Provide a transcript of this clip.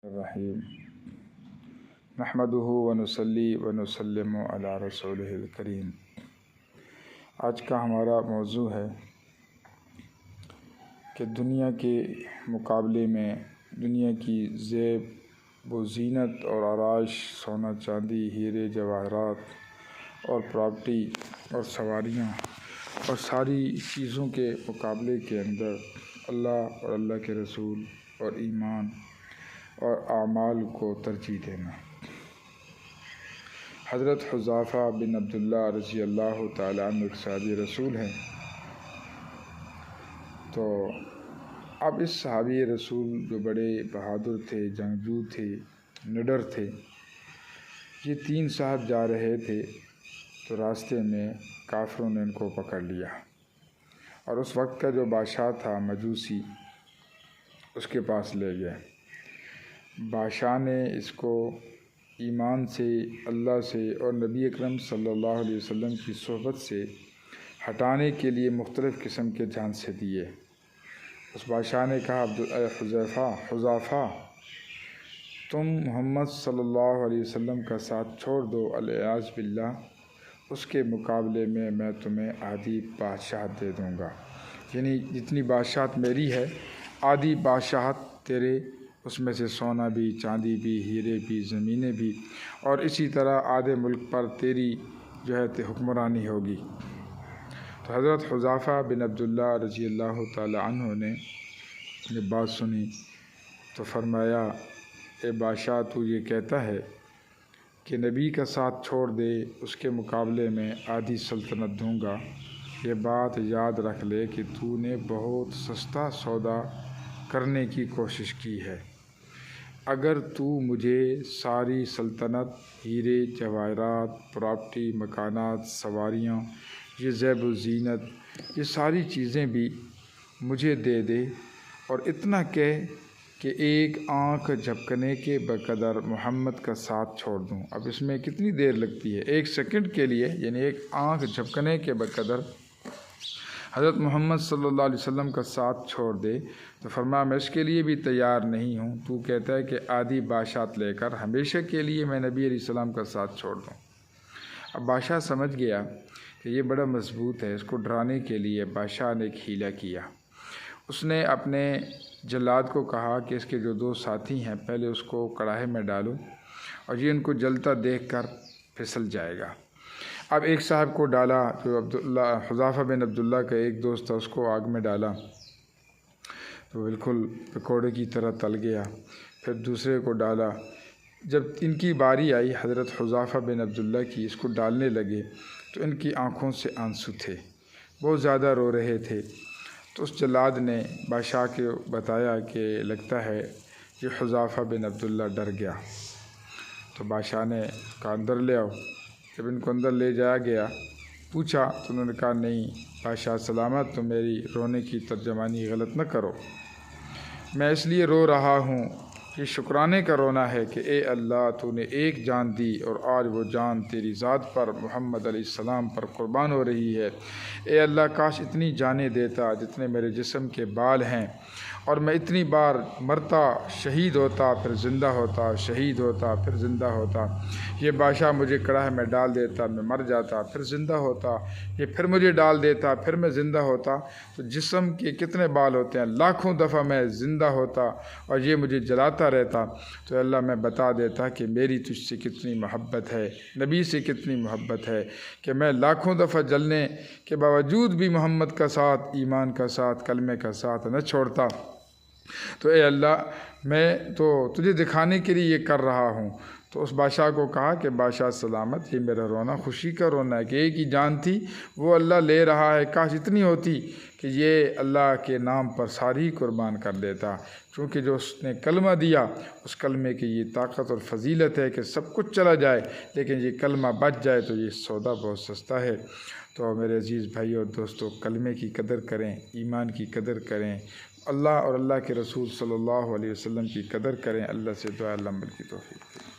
الرحیم نحمدہ ونصلی ونسلم علی رسولہ الکریم۔ آج کا ہمارا موضوع ہے کہ دنیا کے مقابلے میں دنیا کی زیب و زینت اور آرائش، سونا چاندی، ہیرے جواہرات اور پراپرٹی اور سواریاں اور ساری چیزوں کے مقابلے کے اندر اللہ اور اللہ کے رسول اور ایمان اور اعمال کو ترجیح دینا۔ حضرت حذیفہ بن عبداللہ رضی اللہ تعالیٰ عنہ ایک صحابی رسول ہیں۔ تو اب اس صحابی رسول جو بڑے بہادر تھے، جنگجو تھے، نڈر تھے، یہ 3 صاحب جا رہے تھے تو راستے میں کافروں نے ان کو پکڑ لیا، اور اس وقت کا جو بادشاہ تھا مجوسی، اس کے پاس لے گئے۔ بادشاہ نے اس کو ایمان سے، اللہ سے اور نبی اکرم صلی اللہ علیہ وسلم کی صحبت سے ہٹانے کے لیے مختلف قسم کے جھانسے دیے۔ اس بادشاہ نے کہا، حذیفہ تم محمد صلی اللہ علیہ وسلم کا ساتھ چھوڑ دو، والعیاذ باللہ، اس کے مقابلے میں تمہیں آدھی بادشاہت دے دوں گا، یعنی جتنی بادشاہت میری ہے آدھی بادشاہت تیرے، اس میں سے سونا بھی، چاندی بھی، ہیرے بھی، زمینیں بھی، اور اسی طرح آدھے ملک پر تیری جو ہے حکمرانی ہوگی۔ تو حضرت حذیفہ بن عبداللہ رضی اللہ تعالیٰ عنہ نے یہ بات سنی تو فرمایا، اے بادشاہ، تو یہ کہتا ہے کہ نبی کا ساتھ چھوڑ دے، اس کے مقابلے میں آدھی سلطنت دوں گا، یہ بات یاد رکھ لے کہ تو نے بہت سستا سودا کرنے کی کوشش کی ہے۔ اگر تو مجھے ساری سلطنت، ہیرے جواہرات، پراپرٹی، مکانات، سواریاں، یہ زیب و زینت، یہ ساری چیزیں بھی مجھے دے دے، اور اتنا کہہ کہ ایک آنکھ جھپکنے کے بقدر محمد کا ساتھ چھوڑ دوں۔ اب اس میں کتنی دیر لگتی ہے؟ 1 سیکنڈ کے لیے، یعنی ایک آنکھ جھپکنے کے بقدر حضرت محمد صلی اللہ علیہ وسلم کا ساتھ چھوڑ دے۔ تو فرمایا، میں اس کے لیے بھی تیار نہیں ہوں۔ تو کہتا ہے کہ آدھی بادشاہت لے کر ہمیشہ کے لیے میں نبی علیہ السلام کا ساتھ چھوڑ دوں۔ اب بادشاہ سمجھ گیا کہ یہ بڑا مضبوط ہے، اس کو ڈرانے کے لیے بادشاہ نے ایک حیلہ کیا۔ اس نے اپنے جلاد کو کہا کہ اس کے جو 2 ساتھی ہیں، پہلے اس کو کڑاہے میں ڈالو، اور یہ ان کو جلتا دیکھ کر پھسل جائے گا۔ اب ایک صاحب کو ڈالا، جو حذیفہ بن عبداللہ کا ایک دوست تھا، اس کو آگ میں ڈالا تو بالکل پکوڑے کی طرح تل گیا۔ پھر دوسرے کو ڈالا۔ جب ان کی باری آئی حضرت حذیفہ بن عبداللہ کی، اس کو ڈالنے لگے تو ان کی آنکھوں سے آنسو تھے، بہت زیادہ رو رہے تھے۔ تو اس جلاد نے بادشاہ کو بتایا کہ لگتا ہے یہ حذیفہ بن عبداللہ ڈر گیا۔ تو بادشاہ نے کہا، اندر لے آؤ۔ جب ان کو اندر لے جایا گیا، پوچھا تو انہوں نے کہا، نہیں بادشاہ سلامت، تم میری رونے کی ترجمانی غلط نہ کرو، میں اس لیے رو رہا ہوں، یہ شکرانے کا رونا ہے کہ اے اللہ، تو نے ایک جان دی اور آج وہ جان تیری ذات پر، محمد علیہ السلام پر قربان ہو رہی ہے۔ اے اللہ، کاش اتنی جانیں دیتا جتنے میرے جسم کے بال ہیں، اور میں اتنی بار مرتا، شہید ہوتا، پھر زندہ ہوتا، شہید ہوتا، پھر زندہ ہوتا۔ یہ بادشاہ مجھے کڑاہے میں ڈال دیتا، میں مر جاتا، پھر زندہ ہوتا، یہ پھر مجھے ڈال دیتا، پھر میں زندہ ہوتا، تو جسم کے کتنے بال ہوتے ہیں، لاکھوں دفعہ میں زندہ ہوتا، اور یہ مجھے جلاتا رہتا۔ تو اللہ، میں بتا دیتا کہ میری تجھ سے کتنی محبت ہے، نبی سے کتنی محبت ہے، کہ میں لاکھوں دفعہ جلنے کے باوجود بھی محمد کا ساتھ، ایمان کا ساتھ، کلمے کا ساتھ نہ چھوڑتا۔ تو اے اللہ، میں تو تجھے دکھانے کے لیے یہ کر رہا ہوں۔ تو اس بادشاہ کو کہا کہ بادشاہ سلامت، یہ میرا رونا خوشی کا رونا ہے کہ ایک ہی جان تھی، وہ اللہ لے رہا ہے، کاش اتنی ہوتی کہ یہ اللہ کے نام پر ساری قربان کر دیتا، کیونکہ جو اس نے کلمہ دیا، اس کلمے کی یہ طاقت اور فضیلت ہے کہ سب کچھ چلا جائے لیکن یہ کلمہ بچ جائے تو یہ سودا بہت سستا ہے۔ تو میرے عزیز بھائی اور دوستو، کلمے کی قدر کریں، ایمان کی قدر کریں، اللہ اور اللہ کے رسول صلی اللہ علیہ وسلم کی قدر کریں۔ اللہ سے دعا، اللہ عمل کی توفیق دے۔